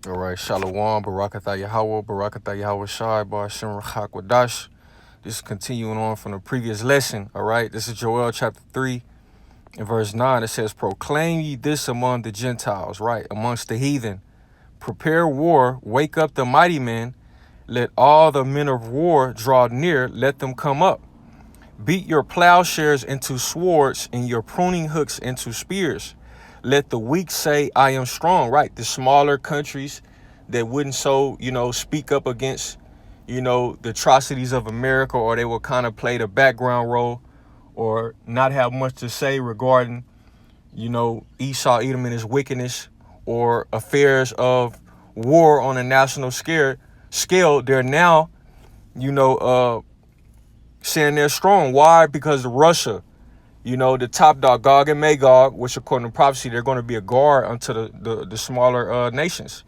All right, Shalom, Barakatah Yahweh, Barakatah Yahweh Shai, Bar Shem Rachak Wadash. This is continuing on from the previous lesson. All right, this is Joel chapter 3 and verse 9. It says, proclaim ye this among the Gentiles, right, amongst the heathen. Prepare war, wake up the mighty men. Let all the men of war draw near, let them come up. Beat your plowshares into swords and your pruning hooks into spears. Let the weak say, I am strong, right? The smaller countries that wouldn't speak up against, the atrocities of America, or they will kind of play the background role or not have much to say regarding, Esau, Edom and his wickedness or affairs of war on a national scale. They're now, saying they're strong. Why? Because Russia, the top dog, Gog and Magog, which according to prophecy, they're going to be a guard unto the smaller nations.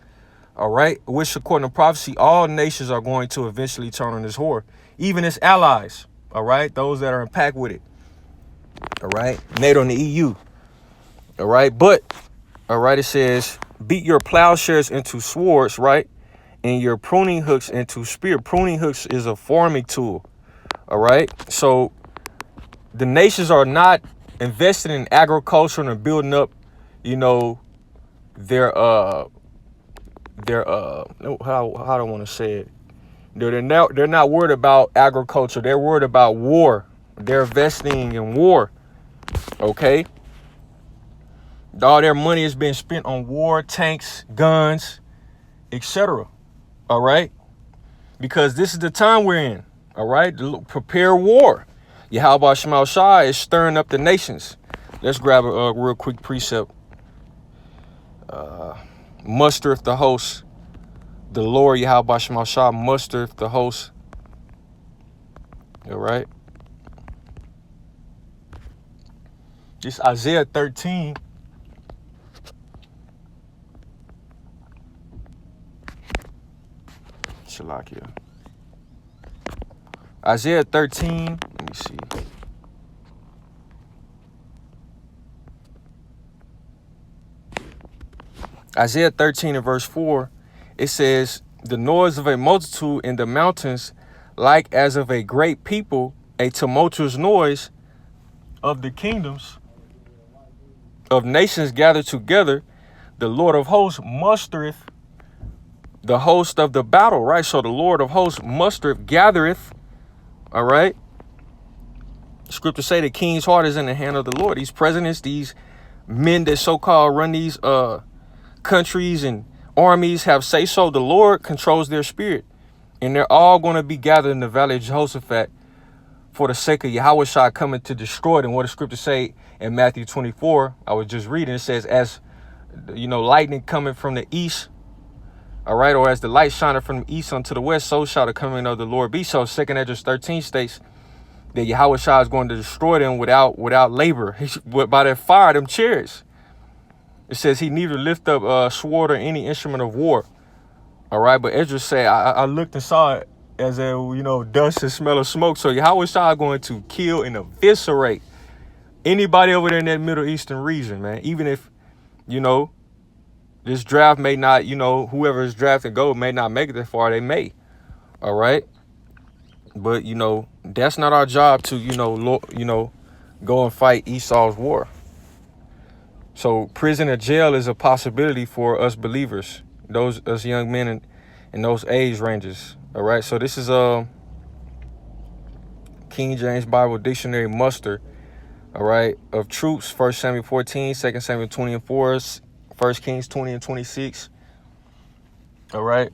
All right. Which according to prophecy, all nations are going to eventually turn on this whore, even its allies. All right. Those that are in pact with it. All right. NATO and the EU. All right. But, all right, it says, beat your plowshares into swords, right? And your pruning hooks into spear. Pruning hooks is a farming tool. All right. So the nations are not invested in agriculture and building up, their how do I want to say it? They're not worried about agriculture. They're worried about war. They're investing in war. Okay. All their money is being spent on war, tanks, guns, etc. All right. Because this is the time we're in. All right. Prepare war. Yahweh Shema Shai is stirring up the nations. Let's grab a real quick precept. Mustereth the host. The Lord Yahweh Shema Shai mustereth the host. All right. This Isaiah 13. Shalakia. Isaiah 13. Let me see. Isaiah 13 and verse 4, it says, the noise of a multitude in the mountains, like as of a great people, a tumultuous noise of the kingdoms of nations gathered together, the Lord of hosts mustereth the host of the battle, right? So the Lord of hosts mustereth, gathereth, all right? Scripture say the king's heart is in the hand of the Lord. These presidents, these men that so-called run these countries and armies have say so. The Lord controls their spirit. And they're all going to be gathered in the valley of Jehoshaphat for the sake of Yahweh Shai coming to destroy them. What the scripture say in Matthew 24, I was just reading, it says, as, lightning coming from the east, all right, or as the light shineth from the east unto the west, so shall the coming of the Lord be. So 2 Ezra 13 states that Yahweh Shai is going to destroy them without labor, by their fire, them chariots. It says he neither lift up sword or any instrument of war. All right, but Ezra said, I looked and saw it as a, dust and smell of smoke. So Yahweh Shai is going to kill and eviscerate anybody over there in that Middle Eastern region, man. Even if, this draft may not, whoever is drafted gold may not make it that far. They may. All right. But, that's not our job to, go and fight Esau's war. So prison or jail is a possibility for us believers, us young men in those age ranges. All right. So this is King James Bible Dictionary muster. All right. Of troops, 1 Samuel 14, 2 Samuel 20 and 4, 1 Kings 20 and 26. All right.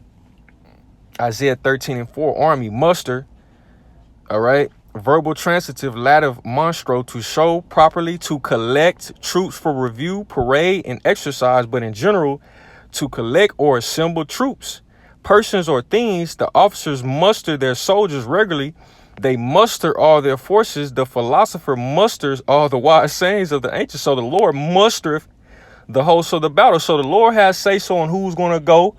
Isaiah 13 and 4, army, muster. All right. Verbal transitive, lative monstro, to show properly, to collect troops for review, parade, and exercise, but in general, to collect or assemble troops, persons or things. The officers muster their soldiers regularly. They muster all their forces. The philosopher musters all the wise sayings of the ancients. So the Lord mustereth the host of the battle. So the Lord has say so on who's going to go,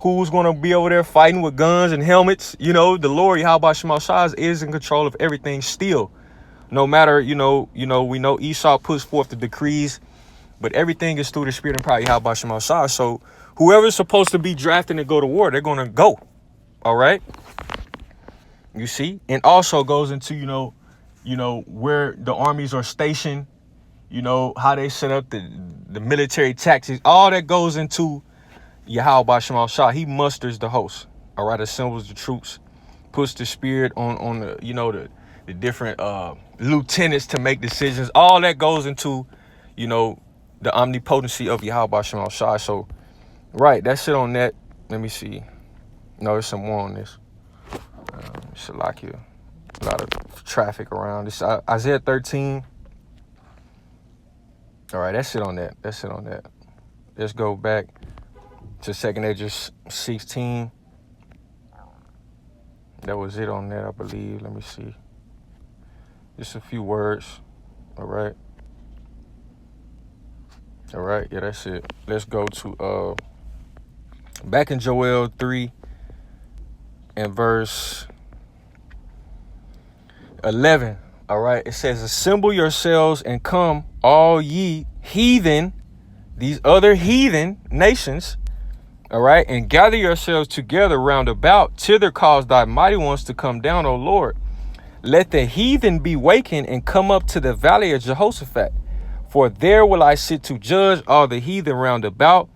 who's going to be over there fighting with guns and helmets. The Lord Yahweh Shema Shai is in control of everything still. No matter, we know Esau puts forth the decrees, but everything is through the spirit and power of Yahweh Shema Shai. So whoever's supposed to be drafting to go to war, they're going to go. All right. You see, and also goes into, where the armies are stationed, how they set up the military tactics. All that goes into Yahweh Basham Shah. He musters the host. All right. Assembles the troops, puts the spirit on the different lieutenants to make decisions. All that goes into, the omnipotency of Yahweh Basham Shah. So, right. That's it on that. Let me see. No, there's some more on this. Shalakia. A lot of traffic around. This Isaiah 13. All right, that's it on that. Let's go back to 2nd Edges 16. That was it on that, I believe. Let me see. Just a few words. All right. Yeah, that's it. Let's go to back in Joel 3 and verse 11. All right. It says, assemble yourselves and come, all ye heathen, these other heathen nations. All right. And gather yourselves together round about, thither cause thy mighty ones to come down, O Lord. Let the heathen be wakened and come up to the valley of Jehoshaphat. For there will I sit to judge all the heathen round about.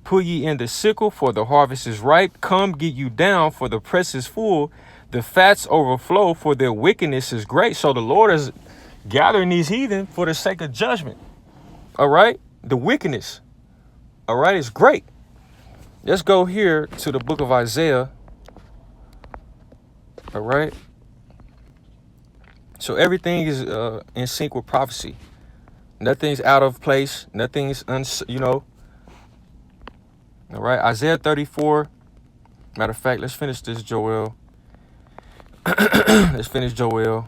Put ye in the sickle, for the harvest is ripe. Come, get you down, for the press is full. The fats overflow, for their wickedness is great. So the Lord is gathering these heathen for the sake of judgment. All right. The wickedness. All right. It's great. Let's go here to the book of Isaiah. All right. So everything is in sync with prophecy. Nothing's out of place. Nothing's, All right. Isaiah 34. Matter of fact, let's finish this, Joel. Let's finish Joel.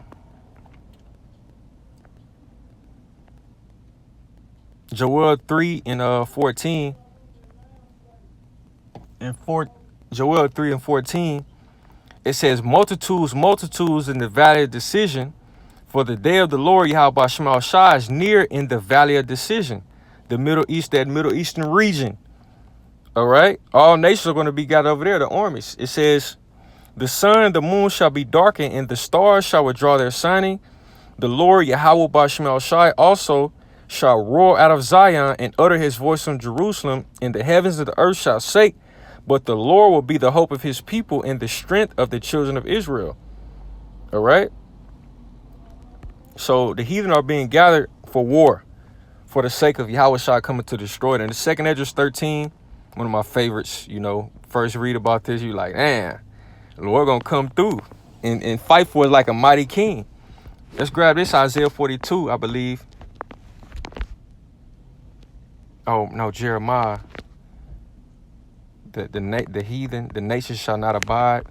Joel 3 and 14. Joel 3 and 14. It says, multitudes in the valley of decision. For the day of the Lord Yahweh Shema Shah is near in the valley of decision. The Middle East, that Middle Eastern region. All right. All nations are going to be gathered over there, the armies. It says, the sun and the moon shall be darkened, and the stars shall withdraw their shining. The Lord Yahweh Basham Shai also shall roar out of Zion and utter his voice from Jerusalem, and the heavens of the earth shall shake. But the Lord will be the hope of his people and the strength of the children of Israel. All right. So the heathen are being gathered for war, for the sake of Yahweh Shai coming to destroy them. And the 2nd Edges 13, one of my favorites, first read about this, you like, man, the Lord gonna come through and fight for us like a mighty king. Let's grab this Isaiah 42, I believe. Oh no, Jeremiah. The heathen, the nation shall not abide.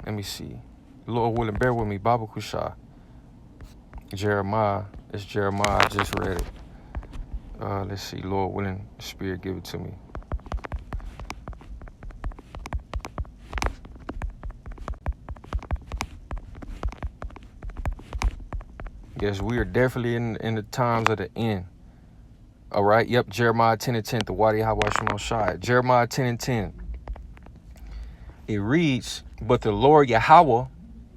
Let me see. Lord willing, bear with me. Baba Kusha. Jeremiah. It's Jeremiah. I just read it. Let's see. Lord willing, the Spirit give it to me. Yes, we are definitely in the times of the end. All right. Yep. Jeremiah 10 and 10. The Wadi Hawashim Shai. Jeremiah 10 and 10. It reads, but the Lord Yahweh,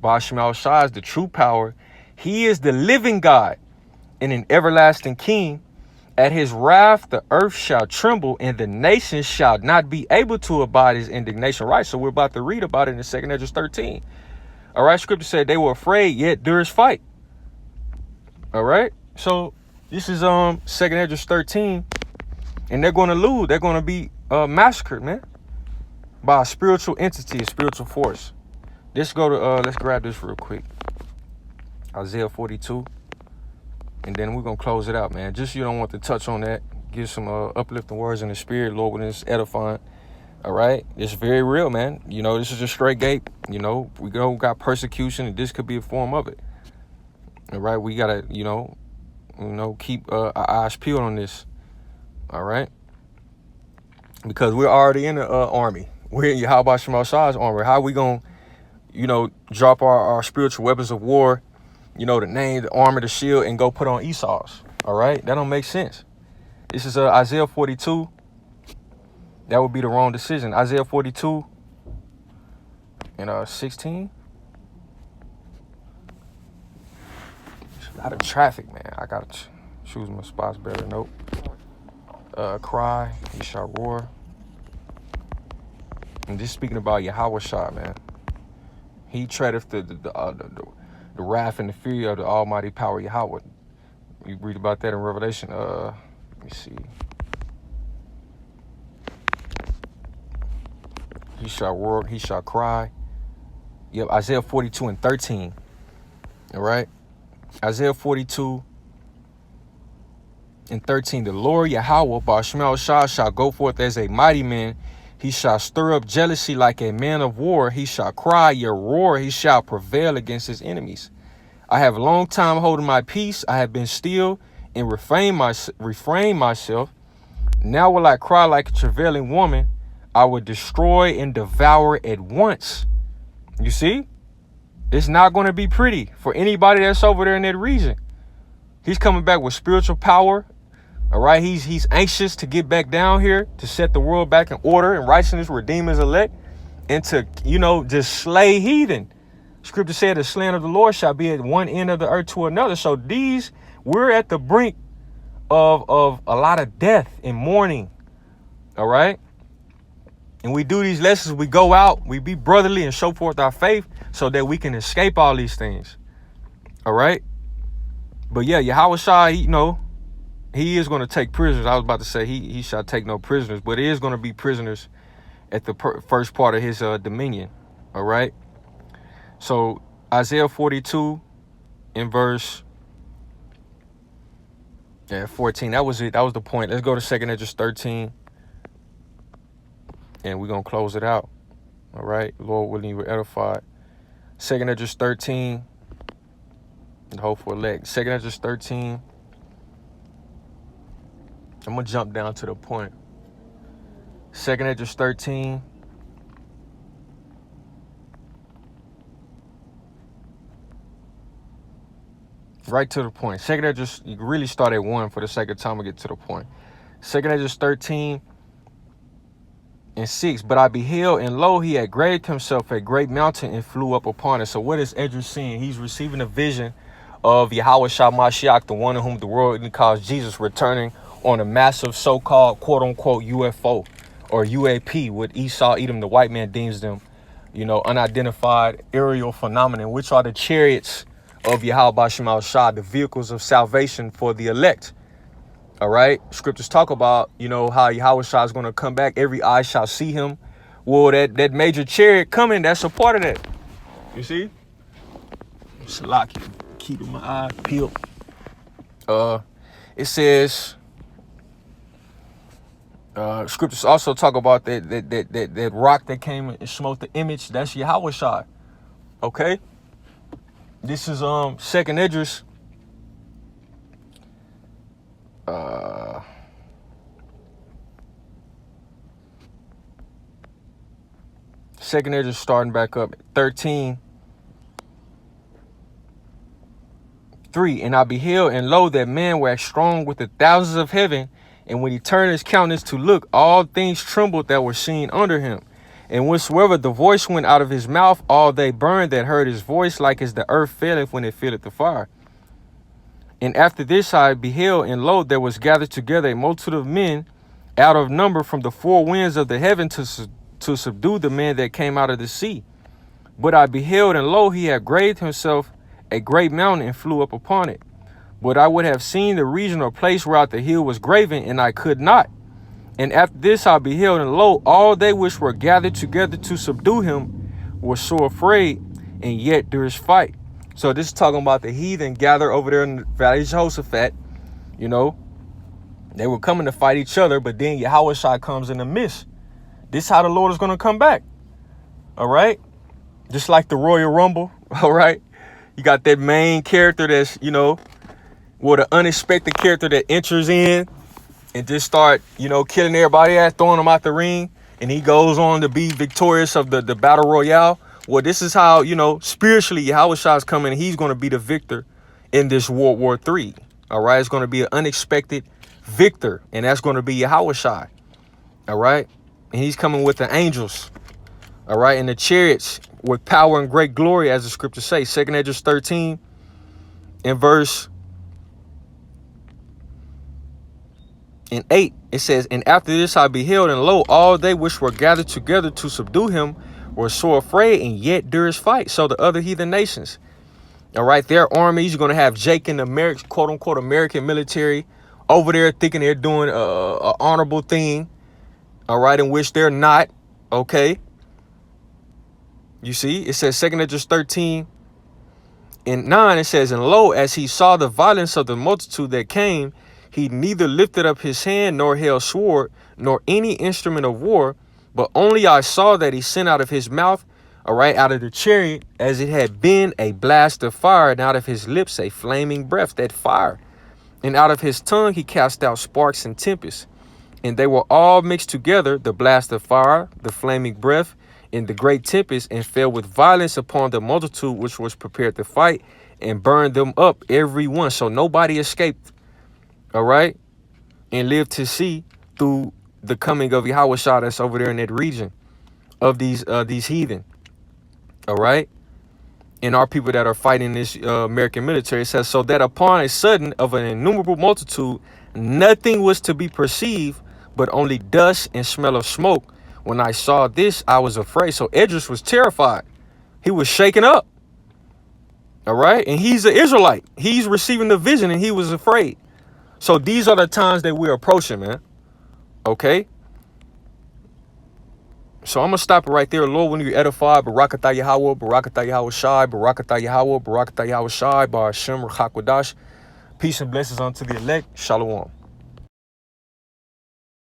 Bashim Shai, is the true power. He is the living God and an everlasting king. At his wrath, the earth shall tremble, and the nations shall not be able to abide his indignation. Right. So we're about to read about it in the 2nd Edges 13. All right. Scripture said they were afraid, yet there is fight. All right. So this is 2nd Edges 13, and they're going to lose. They're going to be massacred, man, by a spiritual entity, a spiritual force. Let's go to let's grab this real quick. Isaiah 42, and then we're gonna close it out, man. Just you don't want to touch on that. Give some uplifting words in the spirit, Lord, when it's edifying. All right, it's very real, man. This is a straight gate. We got persecution, and this could be a form of it. All right, we gotta keep our eyes peeled on this. All right, because we're already in the army. We're in Yahweh Shema Shai's armor. How are we going to, drop our spiritual weapons of war, the name, the armor, the shield, and go put on Esau's? All right, that don't make sense. This is Isaiah 42. That would be the wrong decision. Isaiah 42 and 16. There's a lot of traffic, man. I gotta choose my spots better. Nope. Cry, he shall roar. And just speaking about Yahweh Shah, man. He treadeth the wrath and the fury of the almighty power Yahweh. You read about that in Revelation. Let me see. He shall roar, he shall cry. Yep, Isaiah 42 and 13. All right. Isaiah 42 and 13. The Lord Yahweh, Ba'ashmal Shah, shall go forth as a mighty man. He shall stir up jealousy like a man of war. He shall cry, your roar. He shall prevail against his enemies. I have a long time holding my peace. I have been still and refrain myself. Now will I cry like a travailing woman. I will destroy and devour at once. You see? It's not going to be pretty for anybody that's over there in that region. He's coming back with spiritual power. All right. He's anxious to get back down here to set the world back in order and righteousness, redeem his elect, and to, just slay heathen. Scripture said the slain of the Lord shall be at one end of the earth to another. So we're at the brink of a lot of death and mourning. All right. And we do these lessons. We go out, we be brotherly and show forth our faith so that we can escape all these things. All right. But yeah, Yahweh Shah, he is going to take prisoners. I was about to say he shall take no prisoners, but it is going to be prisoners at the first part of his dominion. All right. So Isaiah 42 in verse 14. That was it. That was the point. Let's go to 2 Esdras 13. And we're going to close it out. All right. Lord willing, you were edified. 2 Esdras 13. And hope for elect. 2 Esdras 13. I'm going to jump down to the point. 2 Esdras 13. Right to the point. 2 Esdras, you can really start at 1 for the sake of time to get to the point. 2 Esdras 13 and 6. But I beheld, and lo, he had graved himself a great mountain and flew up upon it. So what is Esdras seeing? He's receiving a vision of Yahweh Shah Mashiach, the one in whom the world calls Jesus, returning on a massive so-called quote-unquote UFO or UAP, what Esau, Edom, the white man deems them, unidentified aerial phenomenon, which are the chariots of Yahweh Ba'ashmal Shah, the vehicles of salvation for the elect. All right. Scriptures talk about, how Yahweh Shah is going to come back. Every eye shall see him. Well, that major chariot coming, that's a part of that. You see? Salaki, keeping my eye peeled. It says, scriptures also talk about that rock that came and smote the image. That's Yahweh Shah. Okay. This is 2 Esdras. 2 Esdras starting back up 13. 3. And I beheld, and lo, that man waxed strong with the thousands of heaven. And when he turned his countenance to look, all things trembled that were seen under him. And whensoever the voice went out of his mouth, all they burned that heard his voice, like as the earth faileth when it feeleth the fire. And after this I beheld, and lo, there was gathered together a multitude of men out of number from the four winds of the heaven to subdue the man that came out of the sea. But I beheld, and lo, he had graved himself a great mountain and flew up upon it. But I would have seen the region or place whereout the hill was graven, and I could not. And after this I beheld, and lo, all they which were gathered together to subdue him were so afraid, and yet there is fight. So this is talking about the heathen gathered over there in the Valley of Jehoshaphat. They were coming to fight each other, but then Yahweh Shai comes in the midst. This is how the Lord is going to come back. All right. Just like the Royal Rumble. All right. You got that main character that's, the unexpected character that enters in and just start, killing everybody out, throwing them out the ring. And he goes on to be victorious of the battle royale. Well, this is how, spiritually Yahweh Shai is coming. And he's going to be the victor in this World War III. All right. It's going to be an unexpected victor. And that's going to be Yahushua. All right. And he's coming with the angels. All right. And the chariots with power and great glory, as the scriptures say. 2 Esdras 13 in verse 8. It says, and after this I beheld, and lo, all they which were gathered together to subdue him were so afraid, and yet durst fight. So the other heathen nations, all right, their armies, you're going to have Jake and the American, quote unquote, American military over there thinking they're doing a honorable thing, all right, in which they're not. Okay. You see, it says 2 Esdras 13 and 9, it says, and lo, as he saw the violence of the multitude that came, he neither lifted up his hand, nor held sword, nor any instrument of war, but only I saw that he sent out of his mouth, all right, out of the chariot, as it had been a blast of fire, and out of his lips a flaming breath, that fire. And out of his tongue he cast out sparks and tempests. And they were all mixed together, the blast of fire, the flaming breath, and the great tempest, and fell with violence upon the multitude which was prepared to fight, and burned them up every one. So nobody escaped. All right, and live to see through the coming of Yahushua that's over there in that region of these heathen. All right, and our people that are fighting this American military. It says, so that upon a sudden of an innumerable multitude, nothing was to be perceived, but only dust and smell of smoke. When I saw this, I was afraid. So Esdras was terrified. He was shaken up. All right, and he's an Israelite. He's receiving the vision, and he was afraid. So these are the times that we're approaching, man. Okay. So I'm going to stop it right there. Lord, when you edify, Barakatah Yahweh, Barakatah Yahweh Shai, Barakatah Yahweh, Barakatah Yahweh Shai, Bar Hashem, Rachakwadash. Peace and blessings unto the elect. Shalom.